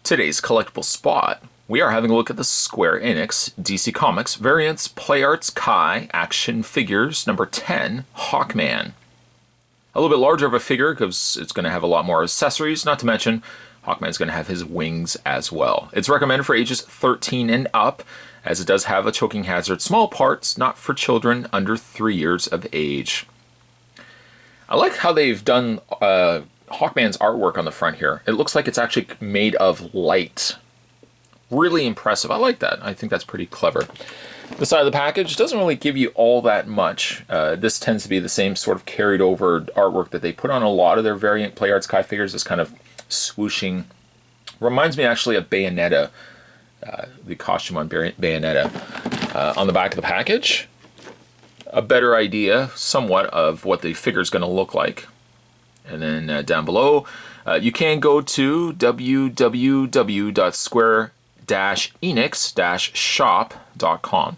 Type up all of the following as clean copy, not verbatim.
Today's collectible spot, we are having a look at the Square Enix DC Comics Variants Play Arts Kai Action Figures number 10, Hawkman. A little bit larger of a figure because it's going to have a lot more accessories, not to mention Hawkman's going to have his wings as well. It's recommended for ages 13 and up, as it does have a choking hazard. Small parts, not for children under 3 years of age. I like how they've done Hawkman's artwork on the front here. It looks like it's actually made of light. Really impressive. I like that. I think that's pretty clever. The side of the package doesn't really give you all that much. This tends to be the same sort of carried over artwork that they put on a lot of their variant Play Arts Kai figures. This kind of swooshing. Reminds me actually of Bayonetta. The costume on Bayonetta. On the back of the package, a better idea, somewhat, of what the figure is going to look like. And then down below, you can go to www.square-enix-shop.com.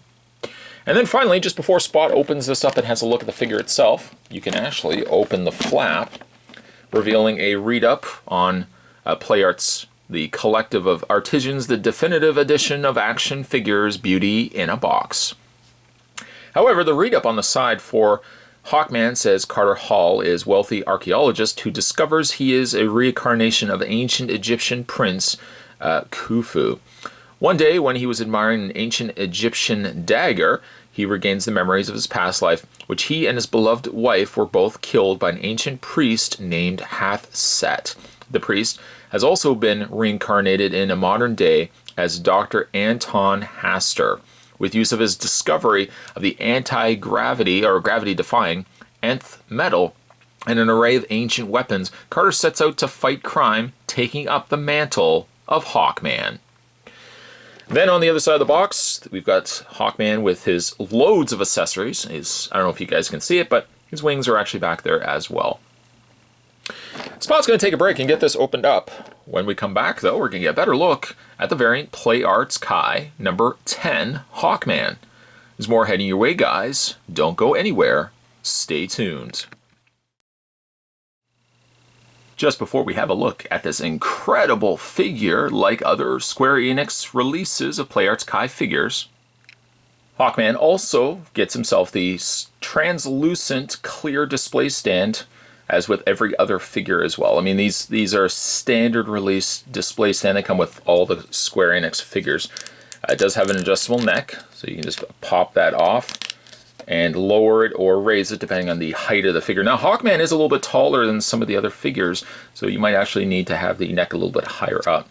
And then finally, just before Spot opens this up and has a look at the figure itself, you can actually open the flap, revealing a read-up on Play Arts, the collective of artisans, the definitive edition of action figures, beauty in a box. However, the read-up on the side for Hawkman says Carter Hall is wealthy archaeologist who discovers he is a reincarnation of ancient Egyptian prince Khufu. One day, when he was admiring an ancient Egyptian dagger, he regains the memories of his past life, which he and his beloved wife were both killed by an ancient priest named Hathset. The priest has also been reincarnated in a modern day as Dr. Anton Haster. With use of his discovery of the anti-gravity or gravity-defying nth metal and an array of ancient weapons, Carter sets out to fight crime, taking up the mantle of Hawkman. Then on the other side of the box, we've got Hawkman with his loads of accessories. I don't know if you guys can see it, but his wings are actually back there as well. Spot's going to take a break and get this opened up. When we come back, though, we're going to get a better look at the variant Play Arts Kai number 10, Hawkman. There's more heading your way, guys. Don't go anywhere. Stay tuned. Just before we have a look at this incredible figure, like other Square Enix releases of Play Arts Kai figures, Hawkman also gets himself the translucent clear display stand, as with every other figure as well. I mean, these are standard release display stand. They come with all the Square Enix figures. It does have an adjustable neck, so you can just pop that off and lower it or raise it depending on the height of the figure. Now, Hawkman is a little bit taller than some of the other figures, so you might actually need to have the neck a little bit higher up.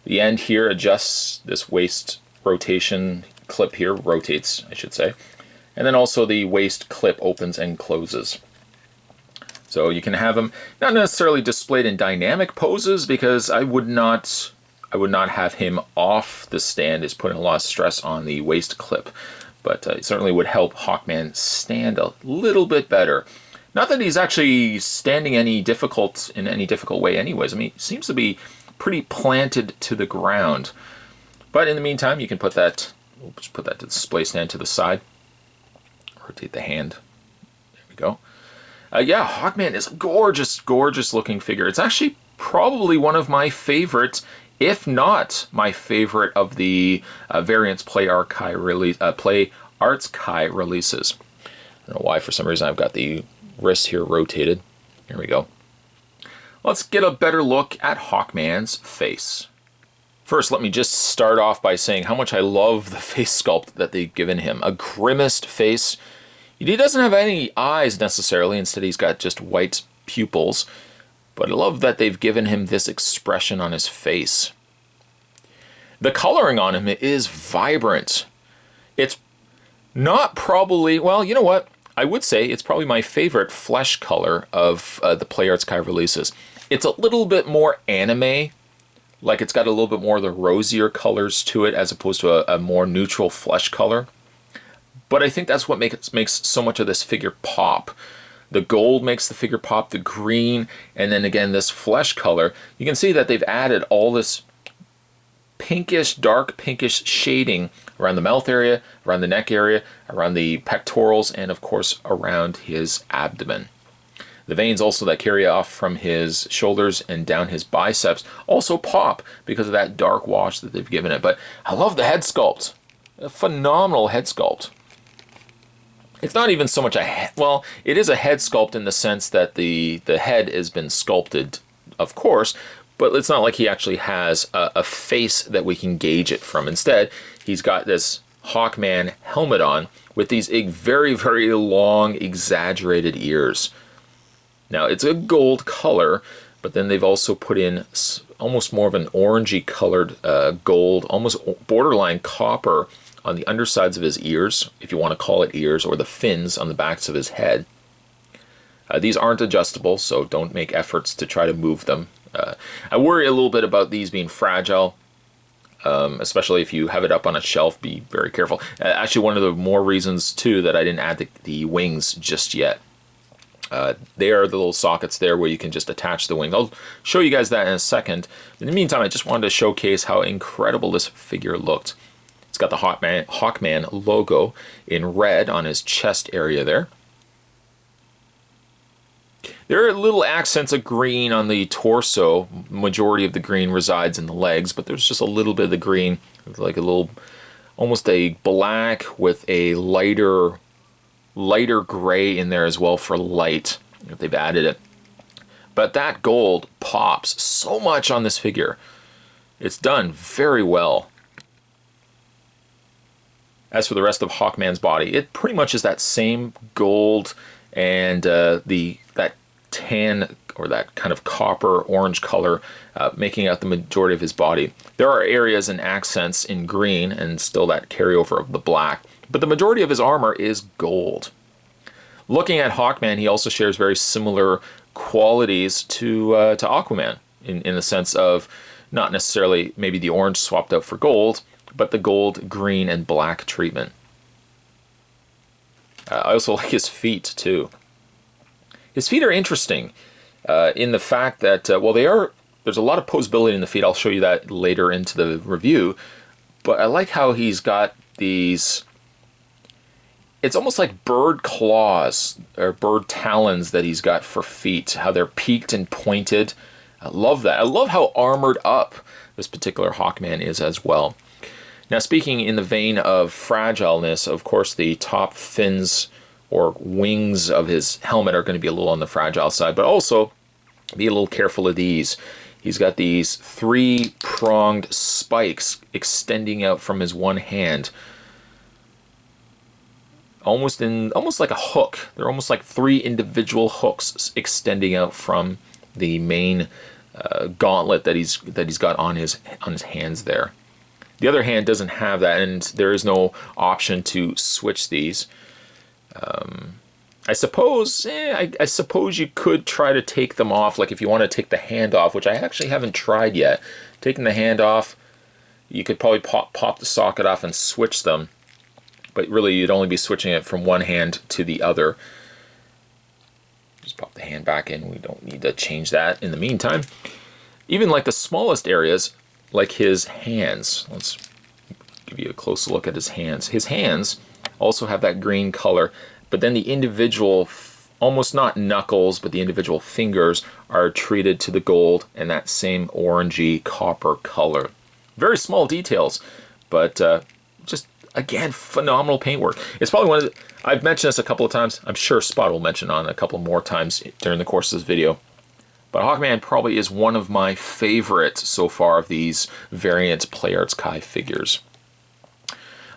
The end here adjusts. This waist rotation clip here rotates, I should say. And then also the waist clip opens and closes. So you can have him not necessarily displayed in dynamic poses, because I would not have him off the stand. It's putting a lot of stress on the waist clip. But it certainly would help Hawkman stand a little bit better. Not that he's actually standing in any difficult way anyways. I mean, he seems to be pretty planted to the ground. But in the meantime, you can put that, we'll just put that display stand to the side. Rotate the hand. There we go. Yeah, Hawkman is a gorgeous, gorgeous looking figure. It's actually probably one of my favorites, if not my favorite, of the variants Play Arts Kai releases. I don't know why, for some reason I've got the wrist here rotated. Here we go. Let's get a better look at Hawkman's face. First, let me just start off by saying how much I love the face sculpt that they've given him. A grimaced face. He doesn't have any eyes necessarily, instead he's got just white pupils, but I love that they've given him this expression on his face. The coloring on him is vibrant. It's not probably, well, you know what? I would say it's probably my favorite flesh color of the Play Arts Kai releases. It's a little bit more anime, like it's got a little bit more of the rosier colors to it as opposed to a more neutral flesh color. But I think that's what makes so much of this figure pop. The gold makes the figure pop, the green, and then again this flesh color. You can see that they've added all this pinkish, dark pinkish shading around the mouth area, around the neck area, around the pectorals, and of course around his abdomen. The veins also that carry off from his shoulders and down his biceps also pop because of that dark wash that they've given it. But I love the head sculpt. A phenomenal head sculpt. It's not even so much well, it is a head sculpt in the sense that the head has been sculpted, of course, but it's not like he actually has a face that we can gauge it from. Instead, he's got this Hawkman helmet on with these very, very long, exaggerated ears. Now, it's a gold color, but then they've also put in almost more of an orangey colored gold, almost borderline copper on the undersides of his ears, if you want to call it ears, or the fins on the backs of his head. These aren't adjustable, so don't make efforts to try to move them. I worry a little bit about these being fragile, especially if you have it up on a shelf. Be very careful. Actually, one of the more reasons, too, that I didn't add the wings just yet. There are the little sockets there where you can just attach the wing. I'll show you guys that in a second. In the meantime, I just wanted to showcase how incredible this figure looked. It's got the Hawkman logo in red on his chest area there. There are little accents of green on the torso. Majority of the green resides in the legs, but there's just a little bit of the green, like a little, almost a black with a lighter gray in there as well for light, if they've added it. But that gold pops so much on this figure. It's done very well. As for the rest of Hawkman's body, it pretty much is that same gold and that tan or that kind of copper orange color making out the majority of his body. There are areas and accents in green and still that carryover of the black, but the majority of his armor is gold. Looking at Hawkman, he also shares very similar qualities to Aquaman in the sense of not necessarily maybe the orange swapped out for gold, but the gold, green, and black treatment. I also like his feet, too. His feet are interesting in the fact that, well, there's a lot of posability in the feet. I'll show you that later into the review. But I like how he's got these, it's almost like bird claws or bird talons that he's got for feet, how they're peaked and pointed. I love that. I love how armored up this particular Hawkman is as well. Now, speaking in the vein of fragileness, of course, the top fins or wings of his helmet are going to be a little on the fragile side, but also be a little careful of these. He's got these 3-pronged spikes extending out from his one hand, almost like a hook. They're almost like 3 individual hooks extending out from the main gauntlet that he's got on his hands there. The other hand doesn't have that, and there is no option to switch these. I suppose you could try to take them off, like if you want to take the hand off, which I actually haven't tried yet. Taking the hand off, you could probably pop the socket off and switch them, but really you'd only be switching it from one hand to the other. Just pop the hand back in. We don't need to change that in the meantime. Even like the smallest areas, like his hands. Let's give you a close look at his hands. His hands also have that green color, but then the individual, almost not knuckles, but the individual fingers are treated to the gold and that same orangey copper color. Very small details, but just, again, phenomenal paintwork. It's probably one of the, I've mentioned this a couple of times. I'm sure Spot will mention on a couple more times during the course of this video. But Hawkman probably is one of my favorites so far of these variant PlayArts Kai figures.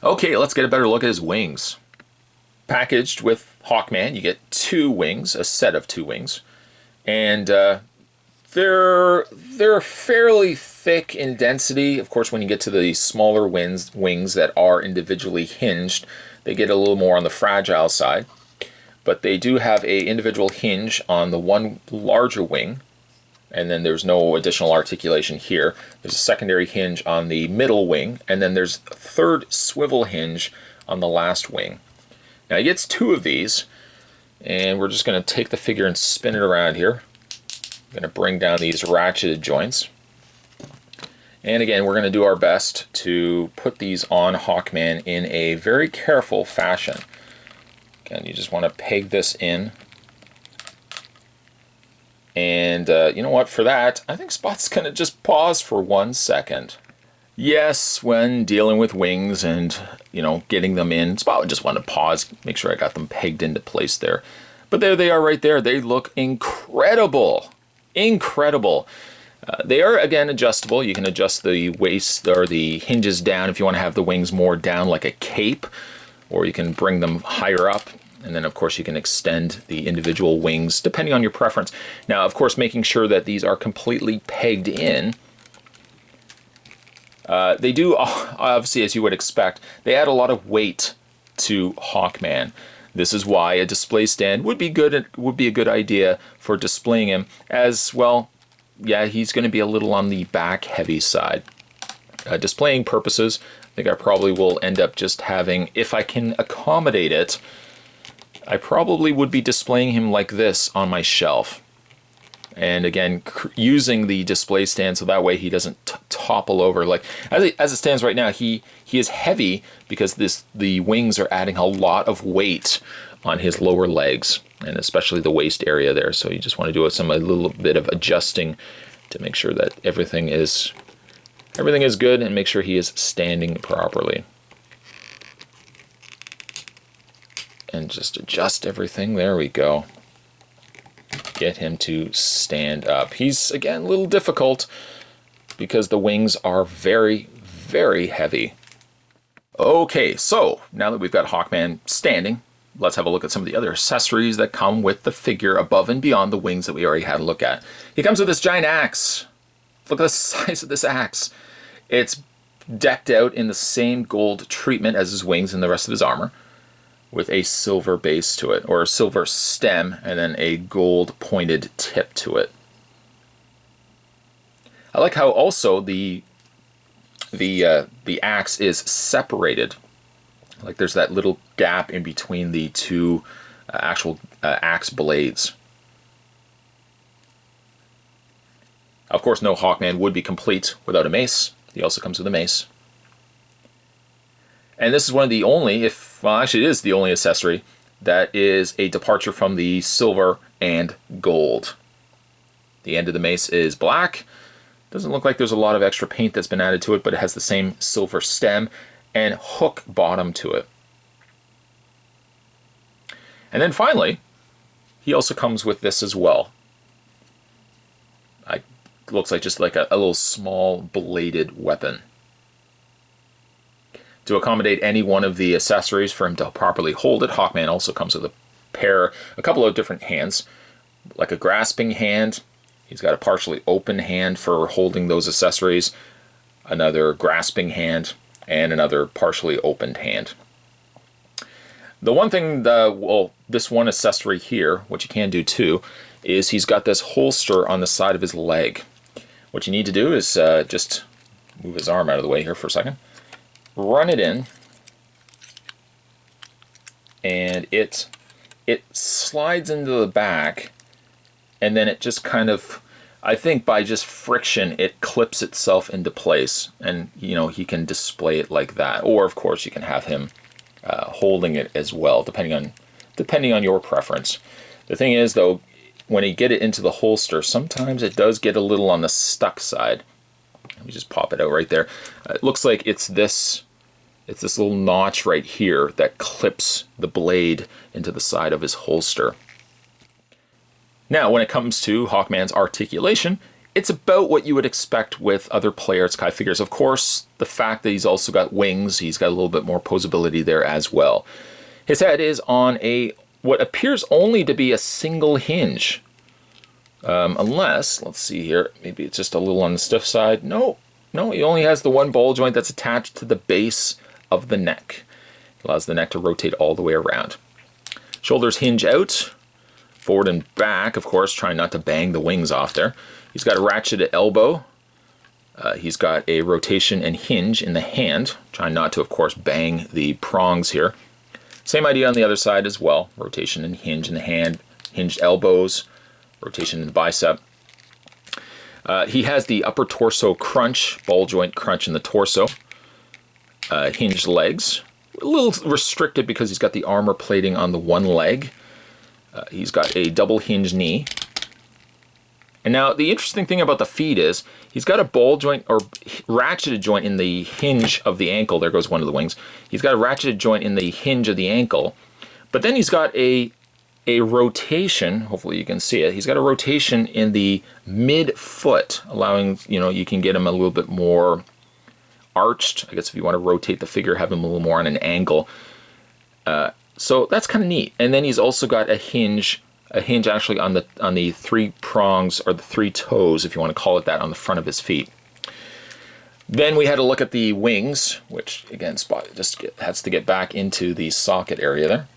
Okay, let's get a better look at his wings. Packaged with Hawkman, you get 2 wings, a set of 2 wings. And they're fairly thick in density. Of course, when you get to the smaller wings that are individually hinged, they get a little more on the fragile side. But they do have a individual hinge on the one larger wing, and then there's no additional articulation here. There's a secondary hinge on the middle wing, and then there's a third swivel hinge on the last wing. Now he gets 2 of these, and we're just going to take the figure and spin it around here. I'm going to bring down these ratcheted joints. And again, we're going to do our best to put these on Hawkman in a very careful fashion. Again, you just want to peg this in And you know what, for that, I think Spot's going to just pause for 1 second. Yes, when dealing with wings and, getting them in, Spot would just want to pause, make sure I got them pegged into place there. But there they are right there. They look incredible. Incredible. They are, again, adjustable. You can adjust the waist or the hinges down if you want to have the wings more down like a cape, or you can bring them higher up. And then, of course, you can extend the individual wings depending on your preference. Now, of course, making sure that these are completely pegged in. They do, obviously, as you would expect, they add a lot of weight to Hawkman. This is why a display stand would be good. It would be a good idea for displaying him as well. Yeah, he's going to be a little on the back heavy side. Displaying purposes, I think I probably will end up just having, if I can accommodate it, I probably would be displaying him like this on my shelf. And again, using the display stand so that way he doesn't topple over. Like as it stands right now, he is heavy because the wings are adding a lot of weight on his lower legs, and especially the waist area there. So you just want to do a little bit of adjusting to make sure that everything is good and make sure he is standing properly. And just adjust everything. There we go. Get him to stand up. He's, again, a little difficult because the wings are very, very heavy. Okay, so now that we've got Hawkman standing, let's have a look at some of the other accessories that come with the figure above and beyond the wings that we already had a look at. He comes with this giant axe. Look at the size of this axe. It's decked out in the same gold treatment as his wings and the rest of his armor, with a silver base to it, or a silver stem, and then a gold pointed tip to it. I like how also the axe is separated. Like there's that little gap in between the two actual axe blades. Of course, no Hawkman would be complete without a mace. He also comes with a mace. And this is one of the only, actually it is the only accessory that is a departure from the silver and gold. The end of the mace is black. Doesn't look like there's a lot of extra paint that's been added to it, but it has the same silver stem and hook bottom to it. And then finally, he also comes with this as well. Looks like just like a little small bladed weapon. To accommodate any one of the accessories for him to properly hold it, Hawkman also comes with a couple of different hands, like a grasping hand. He's got a partially open hand for holding those accessories, another grasping hand, and another partially opened hand. The one thing, this one accessory here, which you can do too, is he's got this holster on the side of his leg. What you need to do is just move his arm out of the way here for a second. Run it in, and it slides into the back, and then it just kind of, I think by just friction, it clips itself into place, and he can display it like that. Or of course you can have him holding it as well, depending on your preference. The thing is though, when you get it into the holster, sometimes it does get a little on the stuck side. Let me just pop it out right there. It looks like it's this little notch right here that clips the blade into the side of his holster. Now, when it comes to Hawkman's articulation, it's about what you would expect with other Play Arts Kai figures. Of course, the fact that he's also got wings, he's got a little bit more posability there as well. His head is on what appears only to be a single hinge. Unless, let's see here, maybe it's just a little on the stiff side. No, he only has the one ball joint that's attached to the base of the neck. It allows the neck to rotate all the way around. Shoulders hinge out, forward and back, of course, trying not to bang the wings off there. He's got a ratcheted elbow. He's got a rotation and hinge in the hand, trying not to, of course, bang the prongs here. Same idea on the other side as well. Rotation and hinge in the hand, hinged elbows, rotation in the bicep. He has the upper torso crunch, ball joint crunch in the torso. Hinged legs. A little restricted because he's got the armor plating on the one leg. He's got a double hinge knee. And now the interesting thing about the feet is he's got a ball joint or ratcheted joint in the hinge of the ankle. There goes one of the wings. He's got a ratcheted joint in the hinge of the ankle, but then he's got a rotation. Hopefully you can see it. He's got a rotation in the mid-foot, allowing, you know, you can get him a little bit more arched. I guess if you want to rotate the figure, have him a little more on an angle. So that's kind of neat. And then he's also got a hinge actually on the three prongs, or the three toes, if you want to call it that, on the front of his feet. Then we had a look at the wings, which again, Spot just has to get back into the socket area there.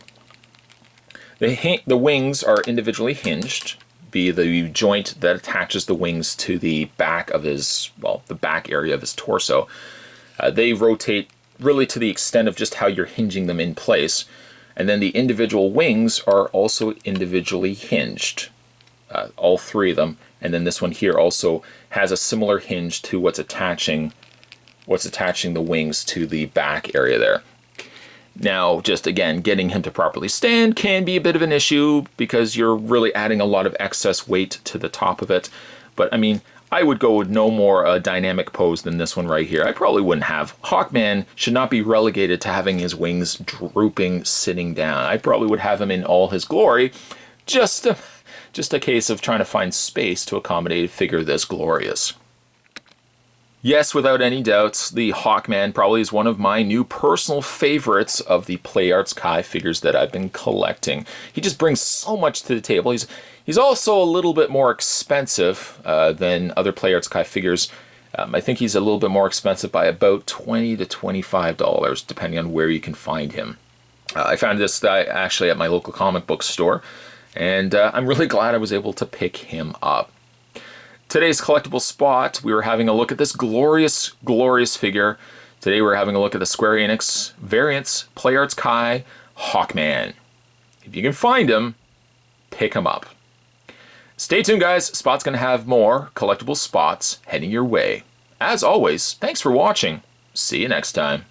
The wings are individually hinged, be the joint that attaches the wings to the back of his, well, the back area of his torso. They rotate really to the extent of just how you're hinging them in place. And then the individual wings are also individually hinged, all three of them. And then this one here also has a similar hinge to what's attaching the wings to the back area there. Now, just again, getting him to properly stand can be a bit of an issue because you're really adding a lot of excess weight to the top of it. But I mean, I would go with no more dynamic pose than this one right here. I probably wouldn't have. Hawkman should not be relegated to having his wings drooping, sitting down. I probably would have him in all his glory. Just a case of trying to find space to accommodate a figure this glorious. Yes, without any doubts, the Hawkman probably is one of my new personal favorites of the PlayArts Kai figures that I've been collecting. He just brings so much to the table. He's also a little bit more expensive than other PlayArts Kai figures. I think he's a little bit more expensive by about $20 to $25, depending on where you can find him. I found this guy actually at my local comic book store, and I'm really glad I was able to pick him up. Today's collectible spot, we were having a look at this glorious, glorious figure. Today we're having a look at the Square Enix Variants PlayArts Kai Hawkman. If you can find him, pick him up. Stay tuned, guys. Spot's going to have more collectible spots heading your way. As always, thanks for watching. See you next time.